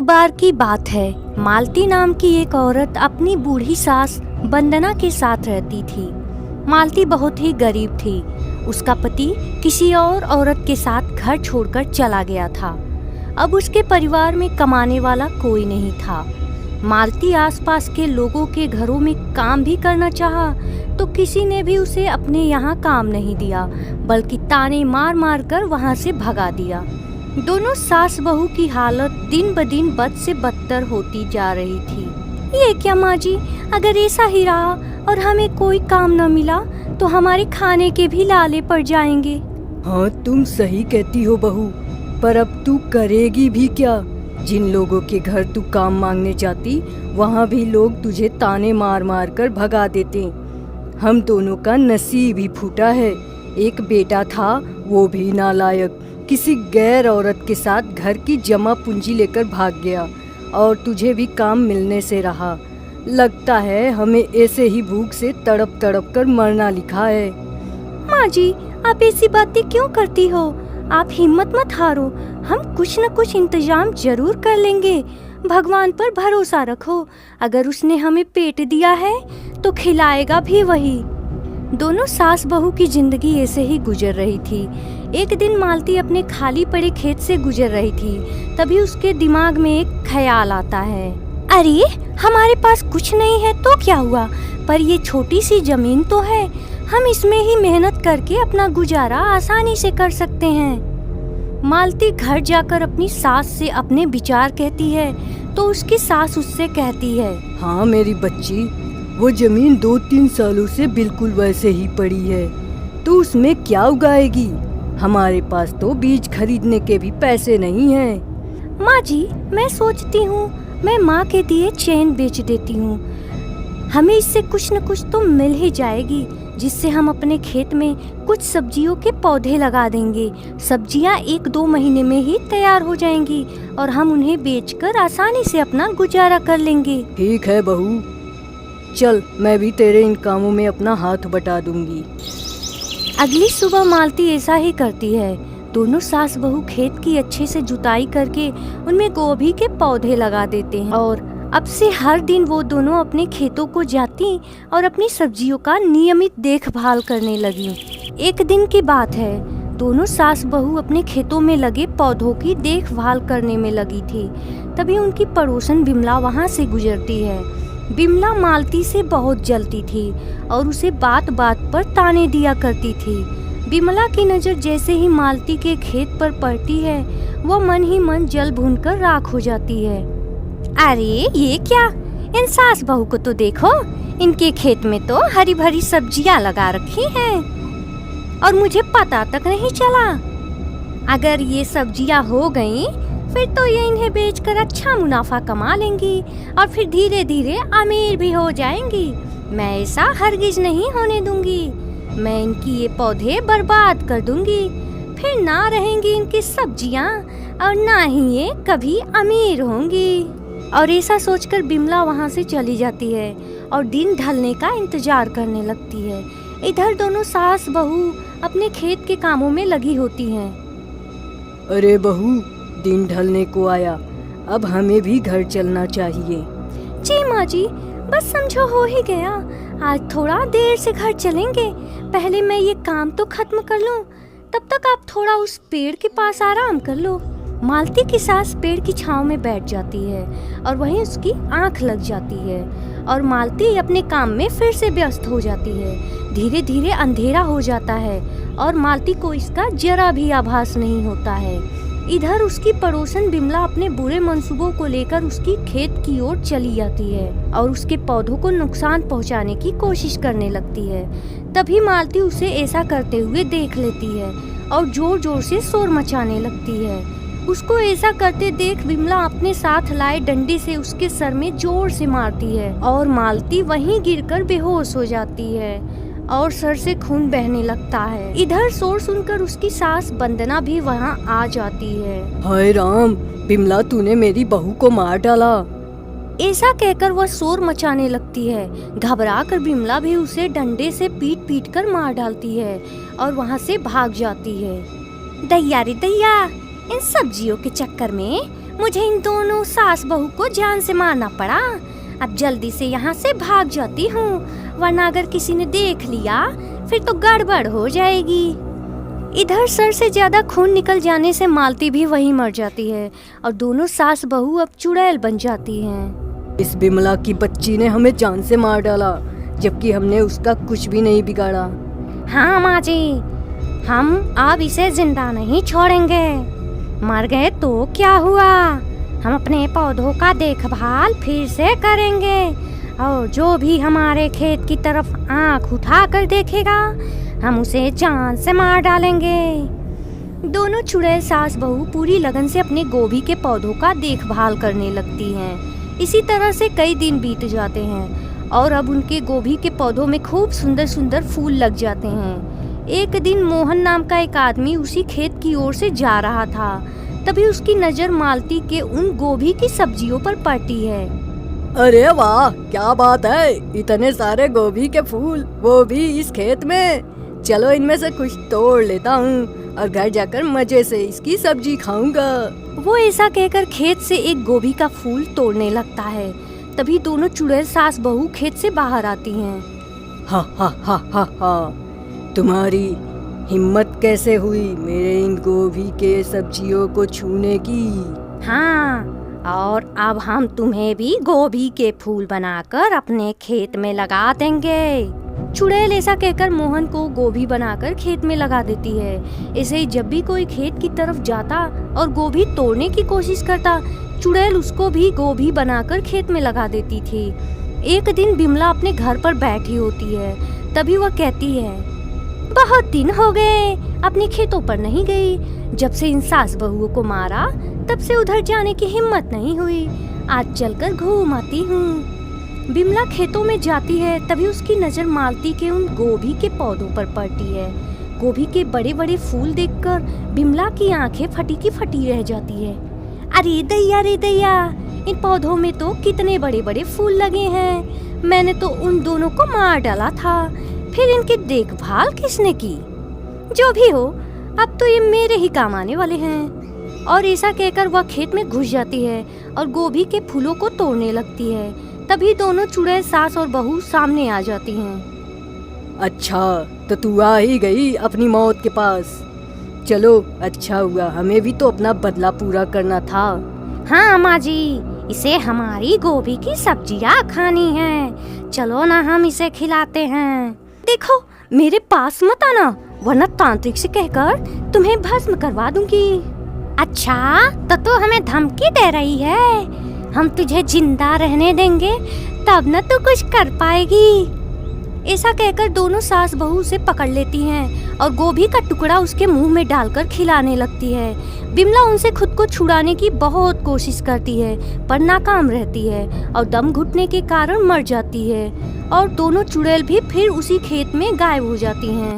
बार की बात है, मालती नाम की एक औरत अपनी बूढ़ी सास वंदना के साथ रहती थी। मालती बहुत ही गरीब थी। उसका पति किसी और औरत के साथ घर छोड़कर चला गया था। अब उसके परिवार में कमाने वाला कोई नहीं था। मालती आसपास के लोगों के घरों में काम भी करना चाहा तो किसी ने भी उसे अपने यहाँ काम नहीं दिया, बल्कि ताने मार मार कर वहाँ से भगा दिया। दोनों सास बहू की हालत दिन ब दिन बद से बदतर होती जा रही थी। ये क्या माँ जी, अगर ऐसा ही रहा और हमें कोई काम न मिला तो हमारे खाने के भी लाले पड़ जाएंगे। हाँ, तुम सही कहती हो बहू, पर अब तू करेगी भी क्या? जिन लोगों के घर तू काम मांगने जाती, वहाँ भी लोग तुझे ताने मार मार कर भगा देते। हम दोनों का नसीब ही फूटा है। एक बेटा था, वो भी नालायक किसी गैर औरत के साथ घर की जमा पूंजी लेकर भाग गया और तुझे भी काम मिलने से रहा। लगता है हमें ऐसे ही भूख से तड़प तड़प कर मरना लिखा है। माँ जी, आप ऐसी बातें क्यों करती हो? आप हिम्मत मत हारो, हम कुछ न कुछ इंतजाम जरूर कर लेंगे। भगवान पर भरोसा रखो, अगर उसने हमें पेट दिया है तो खिलाएगा भी वही। दोनों सास बहू की जिंदगी ऐसे ही गुजर रही थी। एक दिन मालती अपने खाली पड़े खेत से गुजर रही थी, तभी उसके दिमाग में एक ख्याल आता है। अरे, हमारे पास कुछ नहीं है तो क्या हुआ, पर ये छोटी सी जमीन तो है, हम इसमें ही मेहनत करके अपना गुजारा आसानी से कर सकते हैं। मालती घर जाकर अपनी सास से अपने विचार कहती है तो उसकी सास उससे कहती है, हाँ मेरी बच्ची, वो जमीन 2-3 सालों से बिल्कुल वैसे ही पड़ी है, तो उसमें क्या उगाएगी? हमारे पास तो बीज खरीदने के भी पैसे नहीं हैं। माँ जी, मैं सोचती हूँ मैं माँ के दिए चेन बेच देती हूँ, हमें इससे कुछ न कुछ तो मिल ही जाएगी, जिससे हम अपने खेत में कुछ सब्जियों के पौधे लगा देंगे। सब्जियाँ 1-2 महीने में ही तैयार हो जाएंगी और हम उन्हें बेचकर आसानी से अपना गुजारा कर लेंगे। ठीक है बहू, चल मैं भी तेरे इन कामों में अपना हाथ बटा दूंगी। अगली सुबह मालती ऐसा ही करती है। दोनों सास बहू खेत की अच्छे से जुताई करके उनमें गोभी के पौधे लगा देते हैं और अब से हर दिन वो दोनों अपने खेतों को जाती और अपनी सब्जियों का नियमित देखभाल करने लगी। एक दिन की बात है, दोनों सास बहू अपने खेतों में लगे पौधों की देखभाल करने में लगी थी। तभी उनकी पड़ोसन बिमला वहाँ से गुजरती है। बिमला मालती से बहुत जलती थी और उसे बात बात पर ताने दिया करती थी। बिमला की नजर जैसे ही मालती के खेत पर पड़ती है, वो मन ही मन जल भूनकर राख हो जाती है। अरे ये क्या, इन सास बहू को तो देखो, इनके खेत में तो हरी भरी सब्जियां लगा रखी हैं और मुझे पता तक नहीं चला। अगर ये सब्जियां हो गईं, फिर तो ये इन्हें बेचकर अच्छा मुनाफा कमा लेंगी और फिर धीरे धीरे अमीर भी हो जाएंगी। मैं ऐसा हरगिज नहीं होने दूंगी। मैं इनकी ये पौधे बर्बाद कर दूंगी, फिर ना रहेंगी इनकी सब्जियां और ना ही ये कभी अमीर होंगी। और ऐसा सोचकर बिमला वहाँ से चली जाती है और दिन ढलने का इंतजार करने लगती है। इधर दोनों सास बहू अपने खेत के कामों में लगी होती हैं। अरे बहू, दिन ढलने को आया, अब हमें भी घर चलना चाहिए। जी माँ जी, बस समझो हो ही गया। आज थोड़ा देर से घर चलेंगे, पहले मैं ये काम तो खत्म कर लूं, तब तक आप थोड़ा उस पेड़ के पास आराम कर लो। मालती की सास पेड़ की छांव में बैठ जाती है और वहीं उसकी आंख लग जाती है और मालती अपने काम में फिर से व्यस्त हो जाती है। धीरे धीरे अंधेरा हो जाता है और मालती को इसका जरा भी आभास नहीं होता है। इधर उसकी पड़ोसन बिमला अपने बुरे मंसूबों को लेकर उसकी खेत की ओर चली जाती है और उसके पौधों को नुकसान पहुंचाने की कोशिश करने लगती है। तभी मालती उसे ऐसा करते हुए देख लेती है और जोर जोर से शोर मचाने लगती है। उसको ऐसा करते देख बिमला अपने साथ लाए डंडे से उसके सर में जोर से मारती है और मालती वहीं गिरकर बेहोश हो जाती है और सर से खून बहने लगता है। इधर शोर सुनकर उसकी सास वंदना भी वहाँ आ जाती है। हाय राम, बिमला तूने मेरी बहू को मार डाला। ऐसा कहकर वह शोर मचाने लगती है। घबराकर बिमला भी उसे डंडे से पीट पीट कर मार डालती है और वहाँ से भाग जाती है। दैया रे दैया, इन सब्जियों के चक्कर में मुझे इन दोनों सास बहू को जान से मारना पड़ा। अब जल्दी से यहाँ से भाग जाती हूँ, वरना अगर किसी ने देख लिया फिर तो गड़बड़ हो जाएगी। इधर सर से ज्यादा खून निकल जाने से मालती भी वहीं मर जाती है और दोनों सास बहू अब चुड़ैल बन जाती हैं। इस बिमला की बच्ची ने हमें जान से मार डाला, जबकि हमने उसका कुछ भी नहीं बिगाड़ा। हाँ माँ जी, हम अब इसे जिंदा नहीं छोड़ेंगे। मर गए तो क्या हुआ, हम अपने पौधों का देखभाल फिर से करेंगे और जो भी हमारे खेत की तरफ आंख उठा कर देखेगा हम उसे जान से मार डालेंगे। दोनों चुड़ैल सास बहू पूरी लगन से अपने गोभी के पौधों का देखभाल करने लगती हैं। इसी तरह से कई दिन बीत जाते हैं और अब उनके गोभी के पौधों में खूब सुंदर सुंदर फूल लग जाते हैं। एक दिन मोहन नाम का एक आदमी उसी खेत की ओर से जा रहा था। तभी उसकी नजर मालती के उन गोभी की सब्जियों पर पड़ती है। अरे वाह, क्या बात है, इतने सारे गोभी के फूल, वो भी इस खेत में। चलो इनमें से कुछ तोड़ लेता हूँ और घर जाकर मजे से इसकी सब्जी खाऊंगा। वो ऐसा कहकर खेत से एक गोभी का फूल तोड़ने लगता है। तभी दोनों चुड़ैल सास बहू खेत से बाहर आती हैं। हा हा हा हा हा, तुम्हारी हिम्मत कैसे हुई मेरे इन गोभी के सब्जियों को छूने की? हाँ, और अब हम तुम्हें भी गोभी के फूल बनाकर अपने खेत में लगा देंगे। चुड़ैल ऐसा कहकर मोहन को गोभी बनाकर खेत में लगा देती है। ऐसे ही जब भी कोई खेत की तरफ जाता और गोभी तोड़ने की कोशिश करता, चुड़ैल उसको भी गोभी बनाकर खेत में लगा देती थी। एक दिन बिमला अपने घर पर बैठी होती है। तभी वह कहती है, बहुत दिन हो गए अपने खेतों पर नहीं गई। जब से इन सास बहुओं को मारा तब से उधर जाने की हिम्मत नहीं हुई। आज चलकर घूम आती हूँ। बिमला खेतों में जाती है। तभी उसकी नजर मालती के उन गोभी के पौधों पर पड़ती है। गोभी के बड़े बड़े फूल देखकर बिमला की आंखें फटी की फटी रह जाती है। अरे दैया, इन पौधों में तो कितने बड़े बड़े फूल लगे हैं। मैंने तो उन दोनों को मार डाला था, फिर इनकी देखभाल किसने की? जो भी हो, अब तो ये मेरे ही काम आने वाले हैं। और ऐसा कहकर वह खेत में घुस जाती है और गोभी के फूलों को तोड़ने लगती है। तभी दोनों चुड़ैल सास और बहू सामने आ जाती हैं। अच्छा, तो तू आ ही गई अपनी मौत के पास। चलो, अच्छा हुआ, हमें भी तो अपना बदला पूरा करना था। हाँ माँ जी, इसे हमारी गोभी की सब्जियाँ खानी है। चलो ना, हम इसे खिलाते हैं। देखो, मेरे पास मत आना, वरना तांत्रिक से कहकर तुम्हें भस्म करवा दूंगी। अच्छा, तो हमें धमकी दे रही है? हम तुझे जिंदा रहने देंगे तब न तू कुछ कर पाएगी। ऐसा कहकर दोनों सास बहू उसे पकड़ लेती हैं और गोभी का टुकड़ा उसके मुंह में डालकर खिलाने लगती है। बिमला उनसे खुद को छुड़ाने की बहुत कोशिश करती है, पर नाकाम रहती है और दम घुटने के कारण मर जाती है। और दोनों चुड़ैल भी फिर उसी खेत में गायब हो जाती हैं।